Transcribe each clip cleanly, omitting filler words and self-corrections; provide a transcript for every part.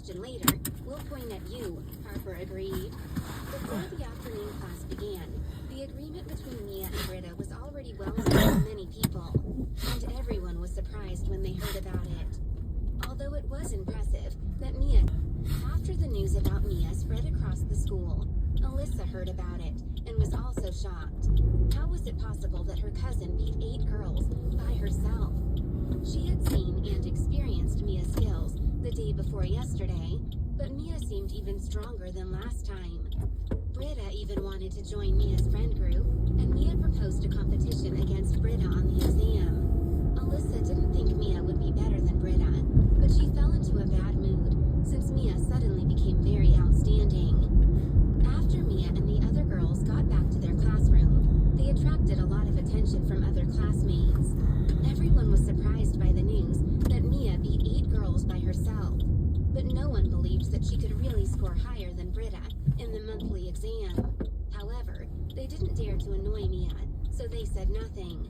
question later. We'll point at you, Harper agreed. Before the afternoon class began, the agreement between Mia and Britta was already well known to many people, and everyone was surprised when they heard about it. Although it was impressive that Mia... After the news about Mia spread across the school, Alyssa heard about it and was also shocked. How was it possible that her cousin beat 8 girls by herself? She had seen and experienced Mia's skills the day before yesterday, but Mia seemed even stronger than last time. Britta even wanted to join Mia's friend group, and Mia proposed a competition against Britta on the exam. Alyssa didn't think Mia would be better than Britta, but she fell into a bad mood since Mia suddenly became very outstanding. After Mia and the other girls got back to their classroom, they attracted a lot of attention from other classmates. Everyone was surprised by the news that Mia beat 8 girls by herself, but no one believed that she could really score higher than Britta in the monthly exam. However, they didn't dare to annoy Mia, so they said nothing.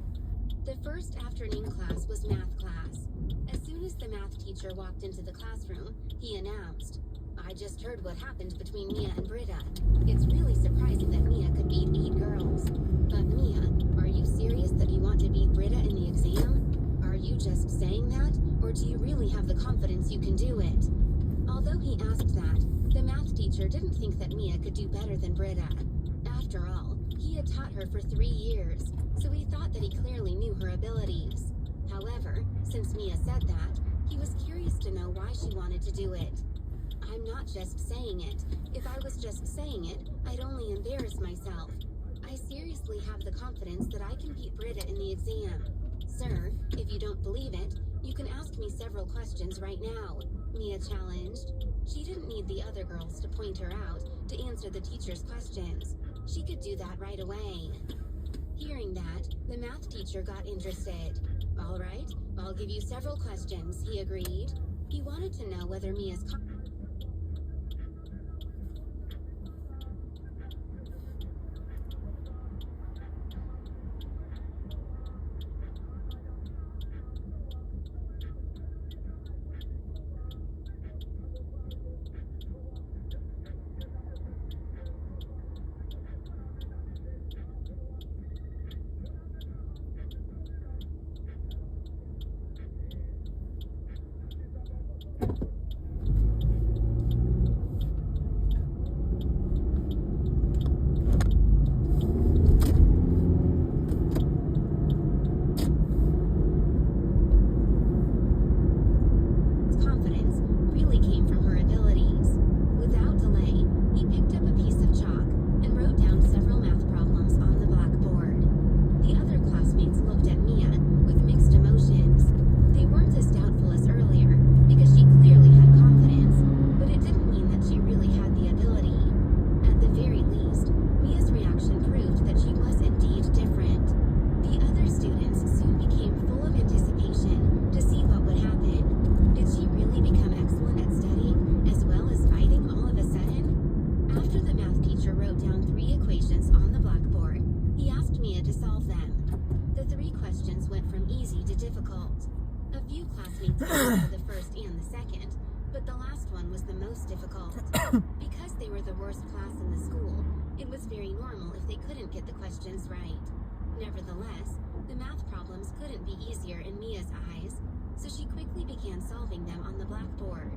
The first afternoon class was math class. As soon as the math teacher walked into the classroom, he announced, "I just heard what happened between Mia and Britta. It's really surprising that Mia could beat 8 girls. But Mia, are you serious that you want to beat Britta in the exam? Are you just saying that, or do you really have the confidence you can do it?" Although he asked that, the math teacher didn't think that Mia could do better than Britta. After all, he had taught her for 3 years, so he thought that he clearly knew her abilities. However, since Mia said that, he was curious to know why she wanted to do it. "I'm not just saying it. If I was just saying it, I'd only embarrass myself. I seriously have the confidence that I can beat Britta in the exam. Sir, if you don't believe it, you can ask me several questions right now," Mia challenged. She didn't need the other girls to point her out to answer the teacher's questions. She could do that right away. Hearing that, the math teacher got interested. "All right, I'll give you several questions," he agreed. He wanted to know whether Mia's confidence really came from her abilities. Without delay, he picked up a piece of chalk and wrote down several math problems on the blackboard. The other classmates looked at Mia with mixed emotions. They weren't as doubtful as earlier because she clearly had confidence, but it didn't mean that she really had the ability. At the very least, Mia's reaction proved that she was indeed different. The other students soon became full of anticipation to see what would happen. Did she really become excellent at studying as well as fighting all of a sudden? After the math teacher wrote down 3 equations on the blackboard, he asked Mia to solve them. The 3 questions went from easy to difficult. A few classmates answered the first and the second, but the last one was the most difficult. Because they were the worst class in the school, it was very normal if they couldn't get the questions right. Nevertheless, the math problems couldn't be easier in Mia's eyes, so she quickly began solving them on the blackboard.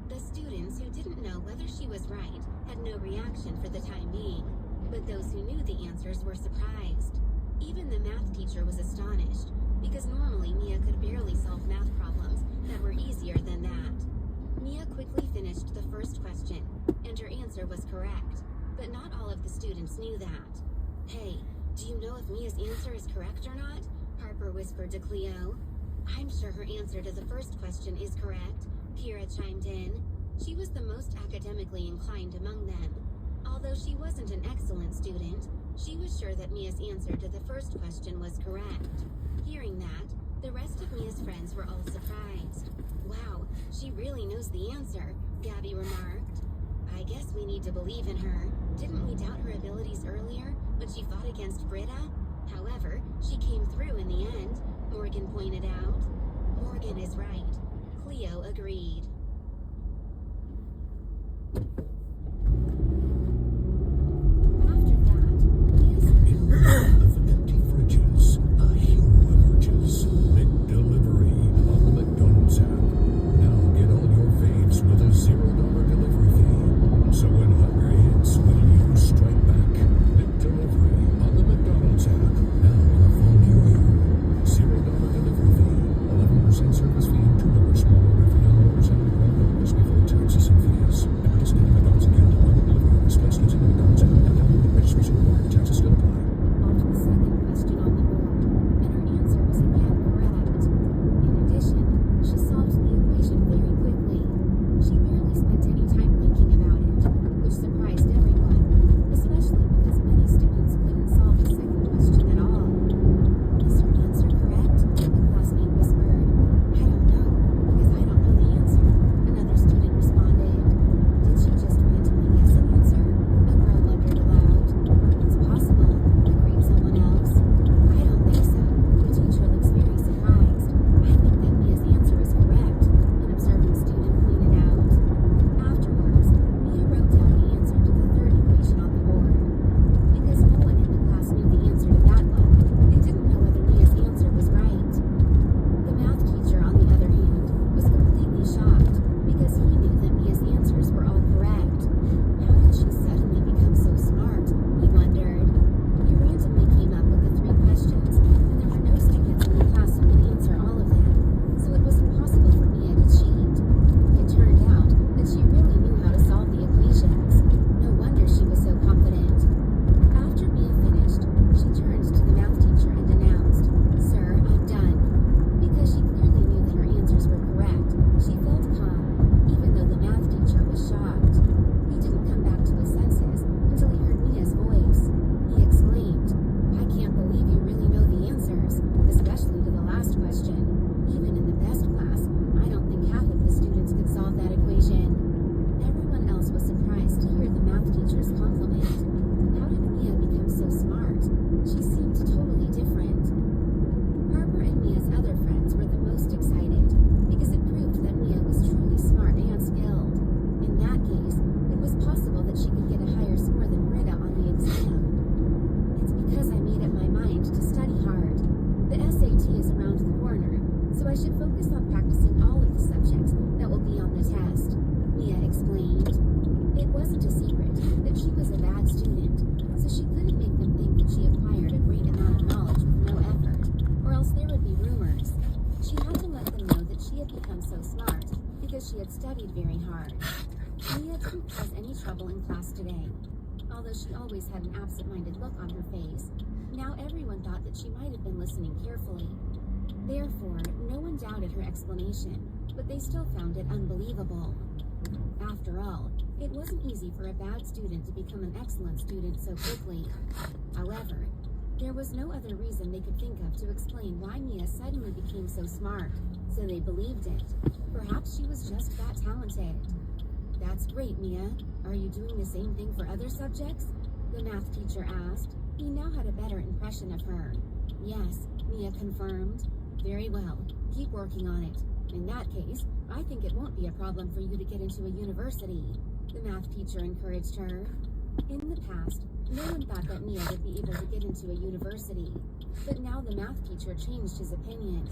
The students who didn't know whether she was right had no reaction for the time being, but those who knew the answers were surprised. Even the math teacher was astonished, because normally Mia could barely solve math problems that were easier than that. Mia quickly finished the first question, and her answer was correct, but not all of the students knew that. "Hey, do you know if Mia's answer is correct or not?" Harper whispered to Cleo. "I'm sure her answer to the first question is correct," Kira chimed in. She was the most academically inclined among them. Although she wasn't an excellent student, she was sure that Mia's answer to the first question was correct. Hearing that, the rest of Mia's friends were all surprised. "Wow, she really knows the answer," Gabby remarked. "I guess we need to believe in her. Didn't we doubt her abilities earlier when she fought against Britta? However, she came through in the end," Morgan pointed out. "Morgan is right," Cleo agreed. After that, Mia's In the world of empty fridges, a hero emerges. McDelivery on the McDonald's app. Now get all your faves with a $0 delivery fee. So when hunger hits, will you strike back? McDelivery on the McDonald's app. Now on a phone near you. $0 delivery fee. 11% service fee and $2 small order fee on orders and $1 before taxes and fees. And participating McDonald's in Canada on McDelivery is placed using the McDonald's app and download registration required. Taxes still apply. on to the second question on the board, and her answer was again correct. In addition, she solved the equation very quickly. She barely spent any time thinking about it, which surprised everyone, especially because many students couldn't solve the second question at all. Is her answer correct? The classmate whispered. I don't know, because I don't know the answer. Another student responded. Did she just randomly guess an answer? A girl wondered aloud. It's possible, agreed someone else. I don't think so. The teacher looks very surprised. I think that Mia's answer is correct, an observant student pointed out. Afterwards, Mia wrote down the answer to the third equation on the board. Because no one in the class knew the answer to that one, they didn't know whether Mia's answer was right. The math teacher, on the other hand, was completely shocked because he knew that Mia's answers were all correct. How did she suddenly become so smart? He wondered. He randomly came up with the three questions, and there were no students in the class who could answer all of them, so it was impossible for Mia to cheat. It turned out that she really knew how to solve the equations. No wonder she was so confident. After Mia finished, she turned to the math teacher and announced, Sir, I'm done. Because she clearly knew that her answers were correct, she felt calm, even though the math teacher was shocked. He didn't come back to his senses until he heard Mia's voice. He exclaimed, I can't believe you really know the answers, especially to the last question. Even in the best class, I don't think half of the students could solve that equation. Everyone else was surprised to hear the math teacher's compliment. How did Mia become so smart? She seemed totally different. Harper and Mia's other friends were the most excited because it proved that Mia was truly smart and skilled. In that case, it was possible that she could get a higher score than Britta on the exam. It's because I made up my mind to study hard. The SAT is around the corner, so I should focus on practicing all of the subjects that will be on the test, Mia explained. It wasn't a secret that she was a bad student, so she couldn't make them think that she acquired a great amount of knowledge with no effort, or else there would be rumors. She had to let them know that she had become so smart because she had studied very hard. Mia didn't cause any trouble in class today, although she always had an absent-minded look on her face. Now everyone thought that she might have been listening carefully. Therefore, no one doubted her explanation, but they still found it unbelievable. After all, it wasn't easy for a bad student to become an excellent student so quickly. However, there was no other reason they could think of to explain why Mia suddenly became so smart, so they believed it. Perhaps she was just that talented. That's great, Mia. Are you doing the same thing for other subjects? The math teacher asked. He now had a better impression of her. Yes, Mia confirmed. Very well. Keep working on it. In that case, I think it won't be a problem for you to get into a university. The math teacher encouraged her. In the past, no one thought that Mia would be able to get into a university, but now the math teacher changed his opinion.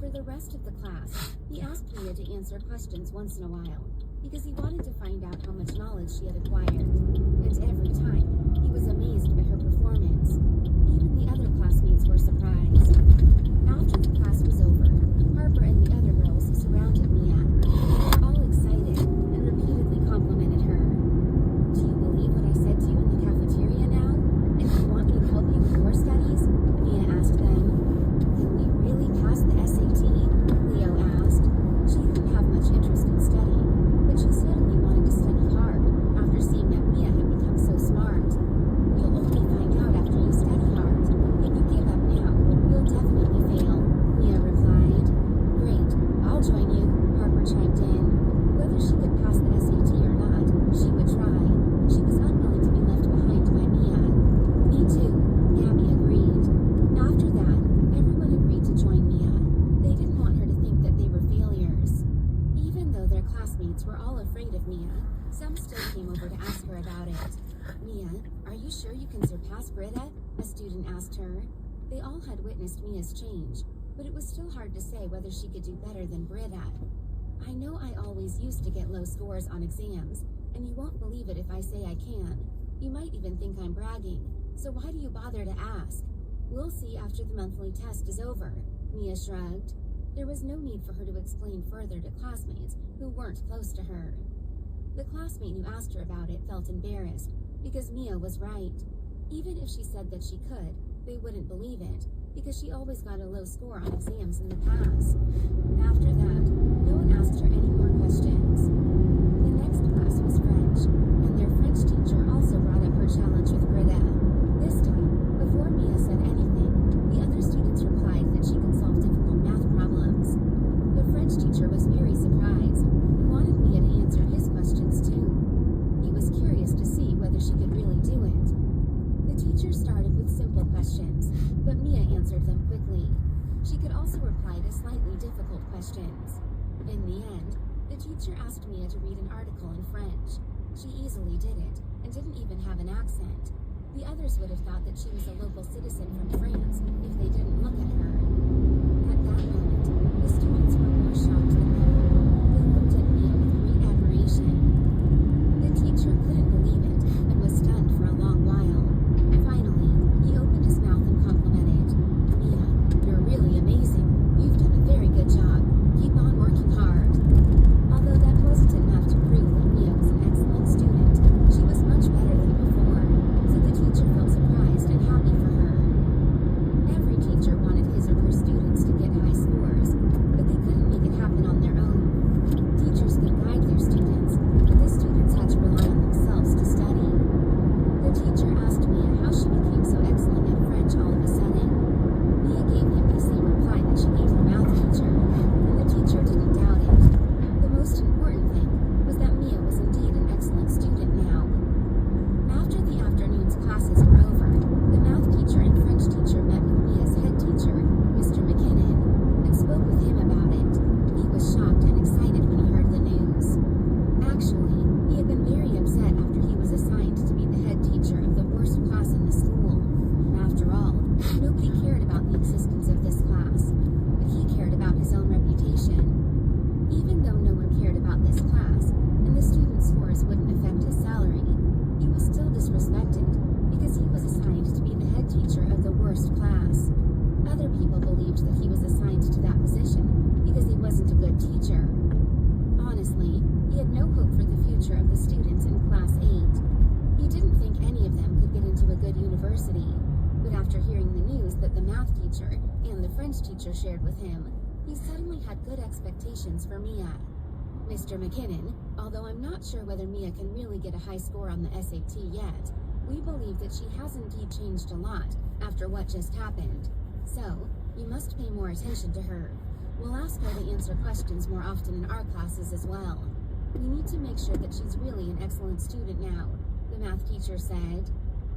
For the rest of the class, he asked Mia to answer questions once in a while, because he wanted to find out how much knowledge she had acquired. And every time, he was amazed by her performance. Even the other classmates were surprised. After the class was over, Harper and the other girls surrounded Mia. They were all excited and repeatedly complimented her. Do you believe what I said to you in the cafeteria now? And do you want me to help you with your studies? Mia asked them. Can we really pass the SAT? Leo asked. She didn't have much interest in studying, but she suddenly wanted to study hard after seeing that Mia had become so smart. You'll only find out after you study hard. If you give up now, you'll definitely fail, Mia replied. Great, I'll join you, Harper chimed of Mia, some still came over to ask her about it. "Mia, are you sure you can surpass Britta?" a student asked her. They all had witnessed Mia's change, but it was still hard to say whether she could do better than Britta. "I know I always used to get low scores on exams, and you won't believe it if I say I can. You might even think I'm bragging, so why do you bother to ask? We'll see after the monthly test is over," Mia shrugged. There was no need for her to explain further to classmates who weren't close to her. The classmate who asked her about it felt embarrassed, because Mia was right. Even if she said that she could, they wouldn't believe it, because she always got a low score on exams in the past. After that, no one asked her any more questions. The next class was French, and their French teacher also brought up her challenge with Britta. This time, before Mia said anything, the other students replied that she could solve difficult math problems. The French teacher was very surprised and wanted Mia to answer his questions too. He was curious to see whether she could really do it. The teacher started with simple questions, but Mia answered them quickly. She could also reply to slightly difficult questions. In the end, the teacher asked Mia to read an article in French. She easily did it, and didn't even have an accent. The others would have thought that she was a local citizen from France if they didn't look at her. At that moment, the students were more shocked than ever. They looked at Mia with great admiration. The teacher couldn't believe it, and was stunned for a long while. Finally, he opened his mouth and complimented. "Mia, you're really amazing. You've done a very good job. Keep on working hard." Although that wasn't enough to prove that Mia was an excellent student, she was much better than before, so the teacher felt surprised and happy for her. Every teacher wanted his or her students to get high scores, but they couldn't make it happen on their own. Teachers could guide their students, but the students had to rely on themselves to study. The teacher asked Mia how she became so excellent at French all of a sudden. Mia gave him the same reply that she gave her math teacher, and the teacher didn't doubt it. The most important thing was that Mia was indeed an excellent student now. After the afternoon's classes were over, the math teacher and French teacher met with Mia's head teacher, Mr. McKinnon, and spoke with him about it. He was shocked and excited when he heard the news. Actually, he had been very upset after he was assigned to be the head teacher of the worst class in the school. After all, nobody cared about the existence of this class, but he cared about his own reputation. Even though no one cared about this class, and the students' scores wouldn't affect his salary, he was still disrespected because he was assigned to be the head teacher of the worst class. Other people believed that he was assigned to that position because he wasn't a good teacher. Honestly, he had no hope for the future of the students in Class 8. He didn't think any of them could get into a good university, but after hearing the news that the math teacher and the French teacher shared with him, he suddenly had good expectations for Mia. "Mr. McKinnon, although I'm not sure whether Mia can really get a high score on the SAT yet, we believe that she has indeed changed a lot after what just happened. So, you must pay more attention to her. We'll ask her to answer questions more often in our classes as well. We need to make sure that she's really an excellent student now," the math teacher said.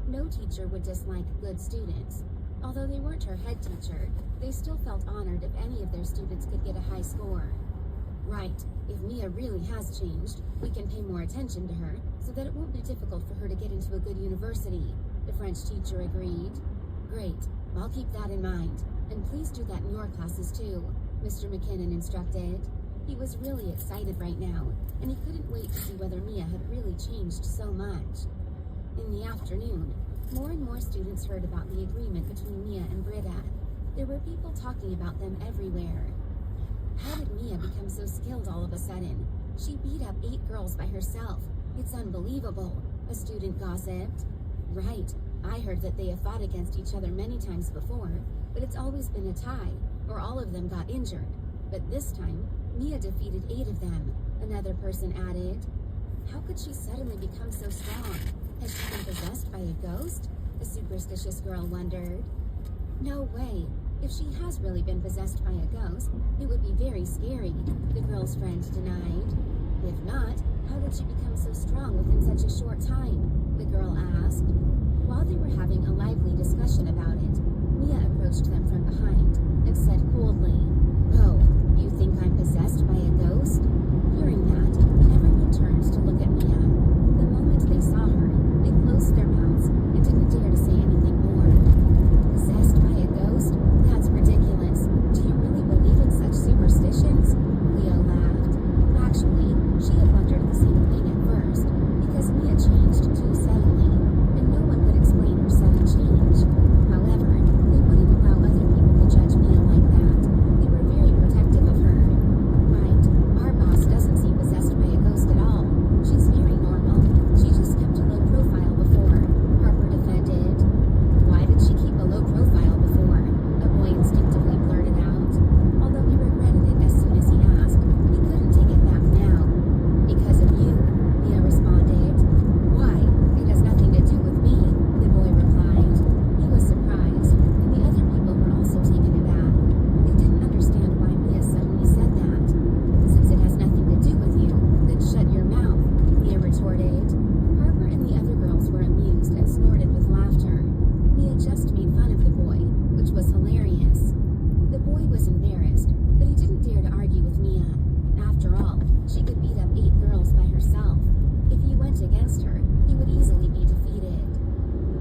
No teacher would dislike good students. Although they weren't her head teacher, they still felt honored if any of their students could get a high score. "Right, if Mia really has changed, we can pay more attention to her so that it won't be difficult for her to get into a good university," the French teacher agreed. "Great, I'll keep that in mind, and please do that in your classes too," Mr. McKinnon instructed. He was really excited right now, and he couldn't wait to see whether Mia had really changed so much. In the afternoon, more and more students heard about the agreement between Mia and Britta. There were people talking about them everywhere. "How did Mia become so skilled all of a sudden? She beat up 8 girls by herself. It's unbelievable," a student gossiped. "Right, I heard that they have fought against each other many times before, but it's always been a tie, or all of them got injured. But this time, Mia defeated 8 of them," another person added. "How could she suddenly become so strong? Has she been possessed by a ghost?" a superstitious girl wondered. "No way. If she has really been possessed by a ghost, it would be very scary," the girl's friend denied. "If not, how did she become so strong within such a short time?" the girl asked. While they were having a lively discussion about it, Mia approached them from behind and said coldly, "Oh, you think I'm possessed by a ghost?" Hearing that, everyone turned to himself. If he went against her, he would easily be defeated.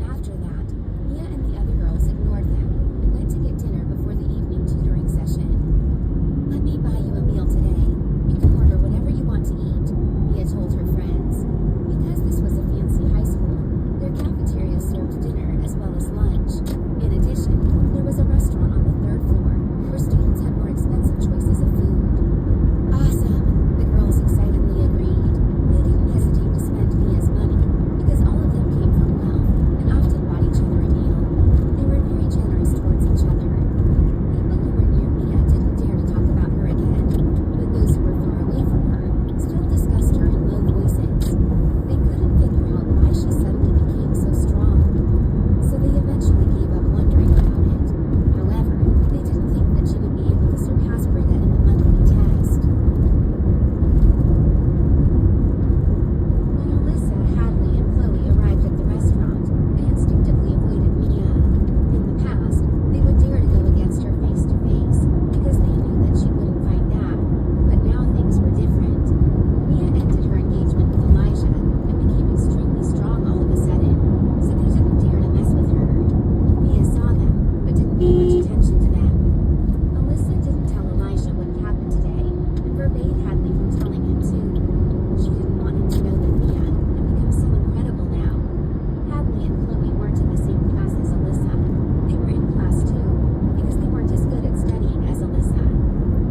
After that, Mia and the other girls ignored them and went to get dinner before the evening tutoring session. "Let me buy you a meal today. You can order whatever you want to eat," Mia told her friends. Because this was a fancy high school, their cafeteria served dinner as well as lunch. In addition, there was a restaurant on the third floor where students had more expensive choices of food. "Awesome," the girls excitedly agreed. They didn't hesitate to spend Mia's money because all of them came from wealth and often bought each other a meal. They were very generous towards each other. People who were near Mia didn't dare to talk about her again, but those who were far away from her still discussed her in low voices. They couldn't figure out why she suddenly became so strong, so they eventually gave up wondering about it. However, they didn't think that she would be able to surpass Britta in the monthly test. When Alyssa, Hadley, and Chloe arrived at the restaurant, they instinctively avoided Mia. In the past, they would dare to go against her face to face because they knew that she wouldn't fight back, but now things were different. Mia ended her engagement with Elijah and became extremely strong all of a sudden, so they didn't dare to mess with her. Mia saw them, but didn't pay much attention to them. Alyssa didn't tell Elijah what had happened today, and forbade Hadley from telling him too. She didn't want him to know that Mia had become so incredible now. Hadley and Chloe weren't in the same class as Alyssa. They were in class too, because they weren't as good at studying as Alyssa.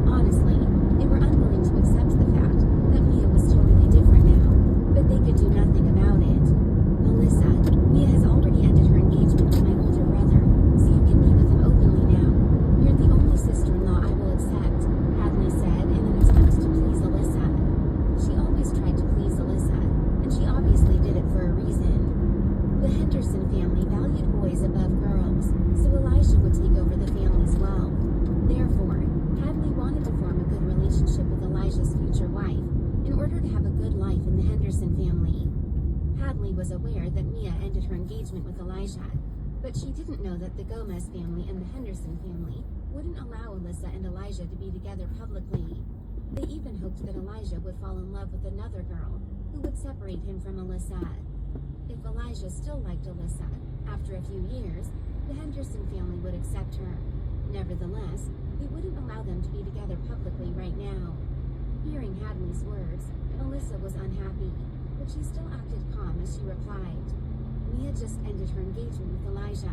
Honestly, they were unwilling to accept the fact that Mia was totally different now, but they could do nothing about it. "Alyssa, Mia has already ended her engagement with my older brother, so you can be with him openly now. You're the only sister-in-law I will accept," Hadley said in an attempt to please Alyssa. She always tried to please Alyssa, and she obviously did it for a reason. The Henderson family valued boys above girls, so Elijah would take over the family's wealth. Therefore, Hadley wanted to form a good relationship with Elijah's future wife in order to have a good life in the Henderson family. Hadley was aware that Mia ended her engagement with Elijah, but she didn't know that the Gomez family and the Henderson family wouldn't allow Alyssa and Elijah to be together publicly. They even hoped that Elijah would fall in love with another girl who would separate him from Alyssa. If Elijah still liked Alyssa, after a few years, the Henderson family would accept her. Nevertheless, they wouldn't allow them to be together publicly right now. Hearing Hadley's words, Alyssa was unhappy, but she still acted calm as she replied, "Mia just ended her engagement with Elijah.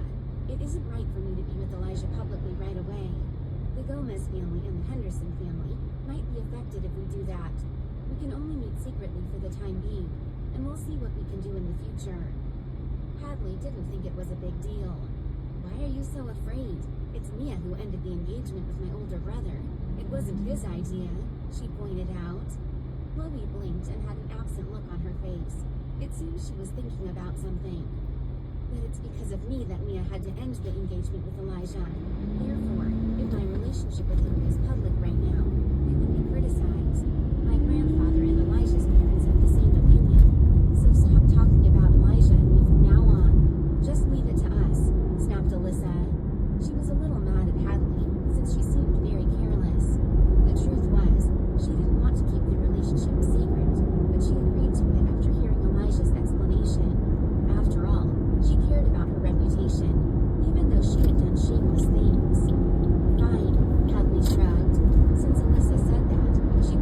It isn't right for me to be with Elijah publicly right away. The Gomez family and the Henderson family might be affected if we do that. We can only meet secretly for the time being, and we'll see what we can do in the future." Hadley didn't think it was a big deal. "Why are you so afraid? It's Mia who ended the engagement with my older brother. It wasn't his idea," she pointed out. Chloe blinked and had an absent look on her face. It seemed she was thinking about something. "But it's because of me that Mia had to end the engagement with Elijah. Therefore, if my relationship with him goes public right now, it would be criticized. My grandfather and Elijah's parents have the same opinion. So stop talking about Elijah and me from now on. Just leave it to us," snapped Alyssa. She was a little mad at Hadley since she seemed very careless. The truth was, she didn't want to keep the relationship a secret, but she agreed to it after hearing Elijah's explanation. After all, she cared about her reputation, even though she had done shameless things. "Fine," Hadley shrugged. Since Alyssa said that, she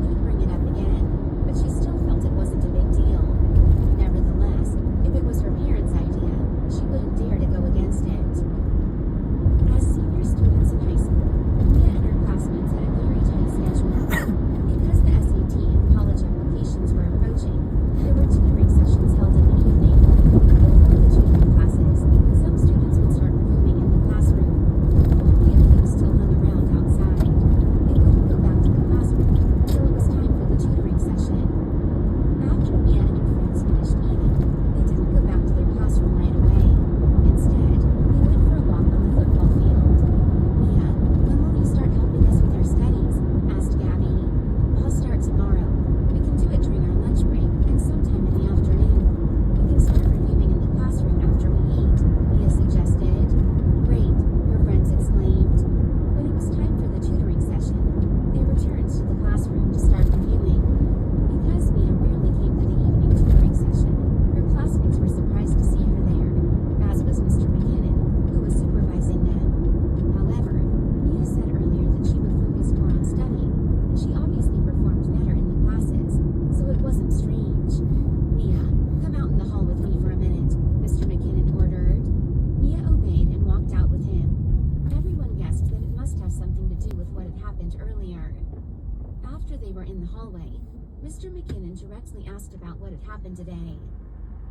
asked about what had happened today.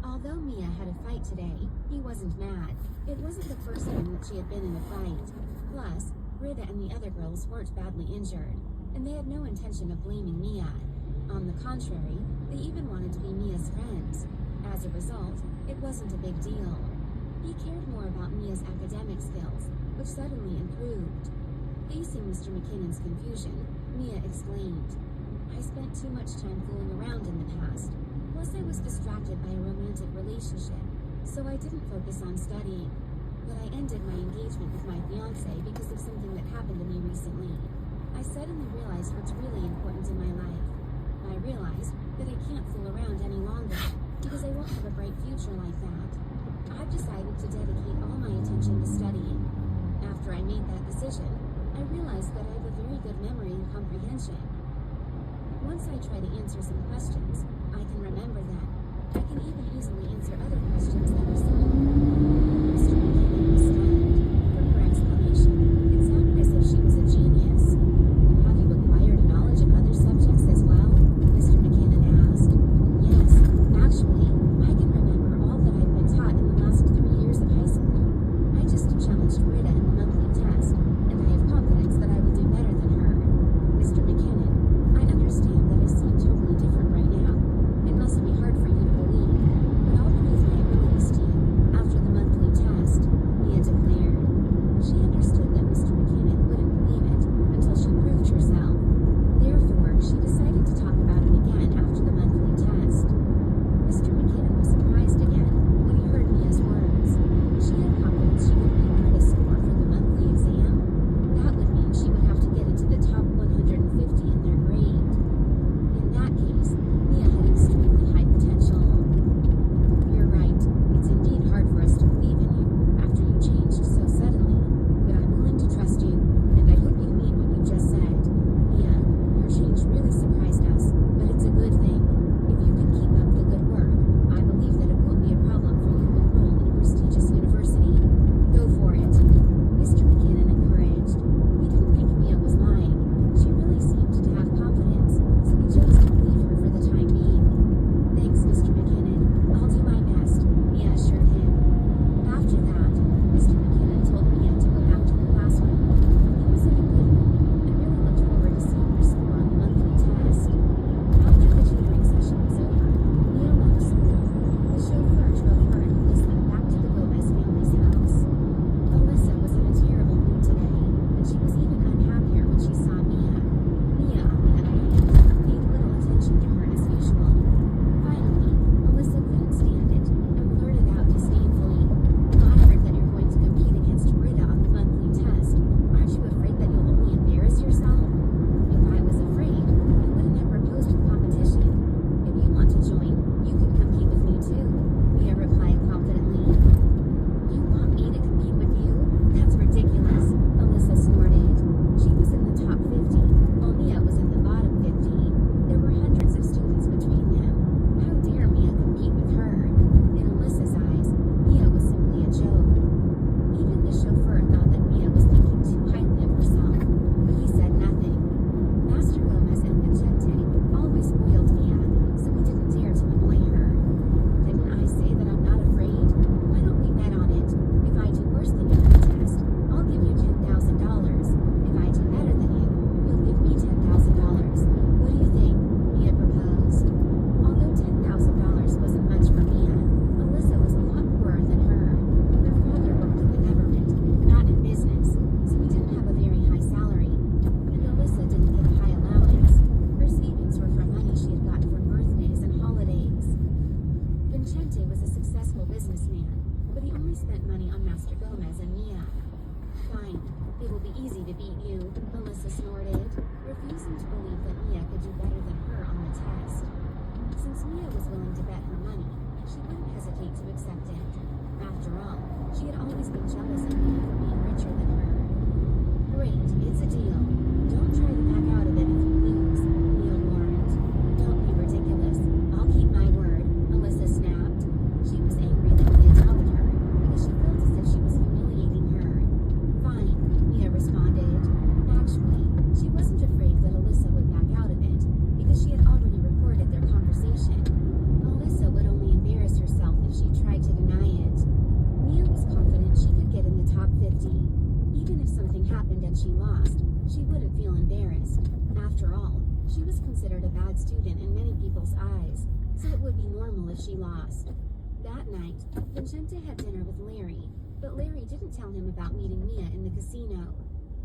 Although Mia had a fight today, he wasn't mad. It wasn't the first time that she had been in a fight. Plus, Rita and the other girls weren't badly injured, and they had no intention of blaming Mia. On the contrary, they even wanted to be Mia's friends. As a result, it wasn't a big deal. He cared more about Mia's academic skills, which suddenly improved. Facing Mr. McKinnon's confusion, Mia explained, "I spent too much time fooling around in the past. Plus, I was distracted by a romantic relationship, so I didn't focus on studying. But I ended my engagement with my fiancé because of something that happened to me recently. I suddenly realized what's really important in my life. I realized that I can't fool around any longer because I won't have a bright future like that. I've decided to dedicate all my attention to studying. After I made that decision, I realized that I have a very good memory and comprehension. Once I try to answer some questions, I can remember them. I can even easily answer other questions that are similar." Mr. McKinnon was stunned. From her explanation, it sounded as if she was a genius. "Have you acquired knowledge of other subjects as well?" Mr. McKinnon asked. "Yes, actually, I can remember all that I've been taught in the last 3 years of high school. I just challenged Rita in the monthly test, and I have confidence that I will do better than her." Mr. McKinnon, "I understand that I seem totally different right now. It must be hard for you to believe, but I'll prove my abilities to you after the monthly test," Mia declared. She understood that Mr. McKinnon wouldn't believe it until she proved herself. Therefore, she decided to talk about it again after the monthly test. Mr. McKinnon was surprised again when he heard Mia's words. She had confidence she could beat Rita's score for the monthly exam. That would mean she would have to get into the top 150 in their grade. In that case, Mia had extremely high potential. "You're right. It's indeed hard for us to believe in you after you changed so suddenly, but I'm willing to trust you, and I hope you mean what you just said. Mia, your change really surprised us, but it's a good thing. If you can keep up the good work, I believe that it won't be a problem for you to enroll in a prestigious university. Go for it." Mr. McKinnon encouraged. He didn't think Mia was lying. She really seemed to have confidence, so he chose to believe her for the time being. "Thanks, Mr. McKinnon. I'll do my best," Mia assured him. After that, Mr. McKinnon told Mia to go back to the classroom. He was in a good mood and really looked forward to seeing her score on the monthly test. After the tutoring session was over, Mia left school. The chauffeur drove her and Alyssa back to the Gomez family's house. Alyssa was in a terrible mood today, and she was even unhappier when she saw Mia. Mia, on the other hand, paid little attention to her as usual. Finally, Alyssa couldn't stand it and blurted out disdainfully, "I heard that you're going to compete against Rita on the monthly test. Aren't you afraid that you'll only embarrass yourself?" "If I was afraid, I wouldn't have proposed the competition. If you want to join, you can compete with me too," Mia replied confidently. "You want me to compete with you? That's ridiculous," Alyssa snorted. She was in the top 50, while Mia was in the bottom 50. There were hundreds of students between them. How dare Mia compete with her? In Alyssa's eyes, Mia was simply a joke. Even the chauffeur thought that Mia was thinking too highly of herself, but he said nothing. Master Gomez and Vicente always spoiled Mia, so he didn't dare to annoy her. "Didn't I say that I'm not afraid? Why don't we bet on it? If I do worse than you on the test, I'll give you $10,000. If I do better than you, you'll give me $10,000. What do you think?" Mia proposed. Although $10,000 wasn't much for Mia, Alyssa was a lot poorer than her. Her father worked in the government, not in business, so he didn't have a very high salary. And Alyssa didn't get a high allowance. Her savings were from money she had gotten from birthdays and holidays. Vicente was a successful businessman, but he only spent money on Master Gomez and Mia. "Fine, it will be easy to beat you," Alyssa snorted, refusing to believe that Mia could do better than her on the test. Since Mia was willing to bet her money, she wouldn't hesitate to accept it. After all, she had always been jealous of Mia for being richer than her. "Great, it's a deal. Don't try to back out of it if you lose," Mia warned. "Don't be ridiculous. I'll keep my word," Alyssa snapped. She was angry that Mia doubted her because she felt as if she was humiliating her. "Fine," Mia responded. Actually, she wasn't afraid that Alyssa would back out of it because she had already recorded their conversation she lost. That night, Vincente had dinner with Larry, but Larry didn't tell him about meeting Mia in the casino.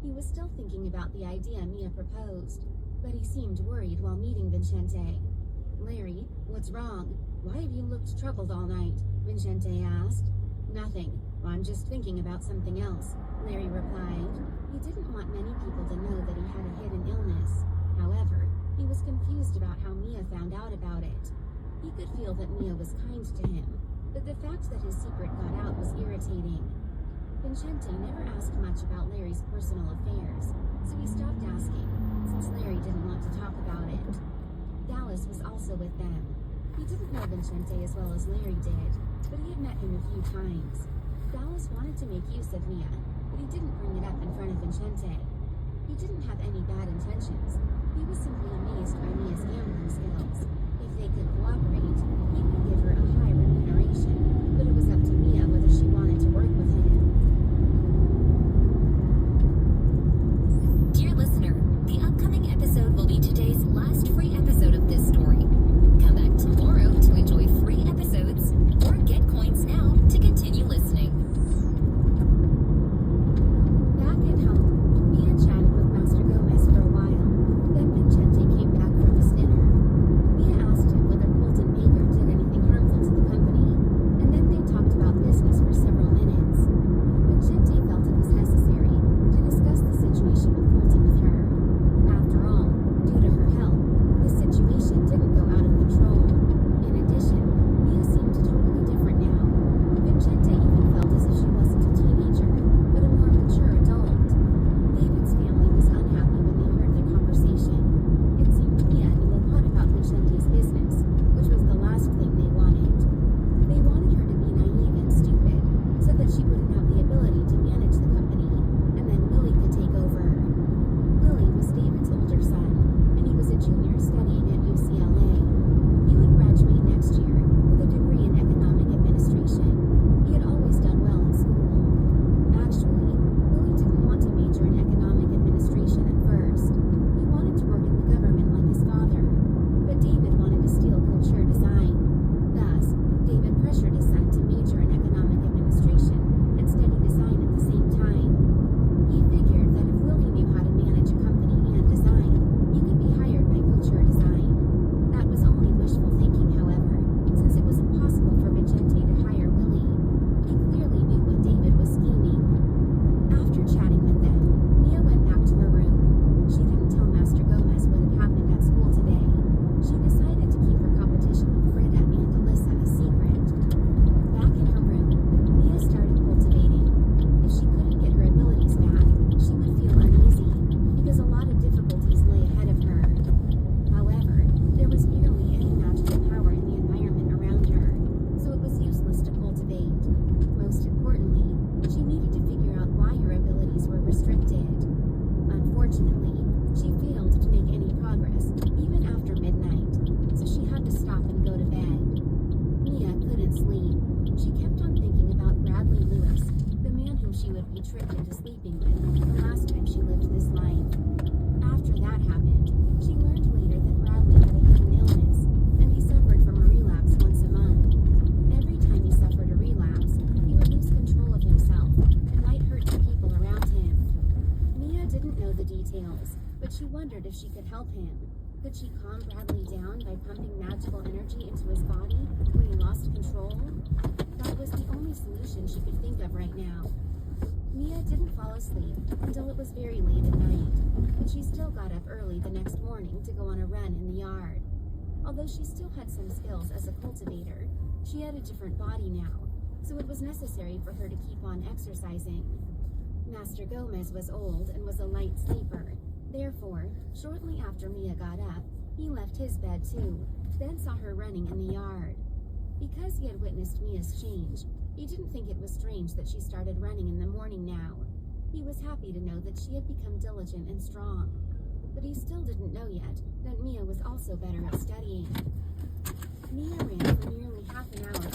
He was still thinking about the idea Mia proposed, but he seemed worried while meeting Vincente. "Larry, what's wrong? Why have you looked troubled all night?" Vincente asked. "Nothing. I'm just thinking about something else," Larry replied. He didn't want many people to know that he had a hidden illness. However, he was confused about how Mia found out about it. He could feel that Mia was kind to him, but the fact that his secret got out was irritating. Vincente never asked much about Larry's personal affairs, so he stopped asking, since Larry didn't want to talk about it. Dallas was also with them. He didn't know Vincente as well as Larry did, but he had met him a few times. Dallas wanted to make use of Mia, but he didn't bring it up in front of Vincente. He didn't have any bad intentions. He was simply amazed by Mia's gambling skills. If they could cooperate, he would give her a high remuneration, but it was up to Mia whether she wanted to work with him. Dear listener, the upcoming episode will be today's last free episode of this story. Come back tomorrow to enjoy free episodes, or get coins now to continue listening. Back at home, Mia chatted with Master Gomez for a while. Then Vincente came back from his dinner. Mia asked him whether Colton Baker did anything harmful to the company, and then they talked about business for several minutes. Vincente felt it was necessary to discuss the situation with Colton with her. After all, due to her health, the situation didn't go out of control. In addition, Mia seemed totally different now. Vincente even felt as if she wasn't a teenager, but a more mature adult. David's family was unhappy when they heard their conversation. It seemed Mia knew a lot about Vincente's business, which was the last thing they wanted. They wanted her to be naive and stupid, so that she wouldn't have the ability to manage the company, and then Willie could take over. Willie was David's older son, and he was a junior studying at UCLA. He would graduate next year with a degree in economic administration. He had always done well in school. Actually, Willie didn't want to major in economic administration at first. He wanted to work in the government like his father, but David wanted to steal culture design. Thus, David pressured his son to major in economic administration and study design at the same time. He figured that if Willie knew how to manage a company and design, he could be hired by Couture Design. That was only wishful thinking, however, since it was impossible for Vincente to hire Willie. He clearly knew what David was scheming. After chatting with them, Mia went back to her room. She didn't tell Master Gomez what had happened at school today. She decided to keep her competition with Britta and Alyssa a secret. Back in her room, Mia started cultivating. If she couldn't get her abilities back, she would feel uneasy, because a lot of difficulties lay ahead of her. However, there was barely any magical power in the environment around her, so it was useless to cultivate. Most importantly, she needed to figure out why her abilities were restricted. Unfortunately, she failed to make any progress, even after midnight, so she had to stop and go to bed. Mia couldn't sleep. She kept on thinking about Bradley Lewis, the man whom she would be tricked into sleeping with the last time she lived this life. After that happened, she learned later that Bradley had a hidden illness, and he suffered from a relapse once a month. Every time he suffered a relapse, he would lose control of himself and might hurt the people around him. Mia didn't know the details, but she wondered if she could help him. Could she calm Bradley down by pumping magical energy into his body when he lost control? That was the only solution she could think of right now. Mia didn't fall asleep until it was very late at night, but she still got up early the next morning to go on a run in the yard. Although she still had some skills as a cultivator, she had a different body now, so it was necessary for her to keep on exercising. Master Gomez was old and was a light sleeper. Therefore, shortly after Mia got up, he left his bed too, then saw her running in the yard. Because he had witnessed Mia's change, he didn't think it was strange that she started running in the morning now. He was happy to know that she had become diligent and strong. But he still didn't know yet that Mia was also better at studying. Mia ran for nearly half an hour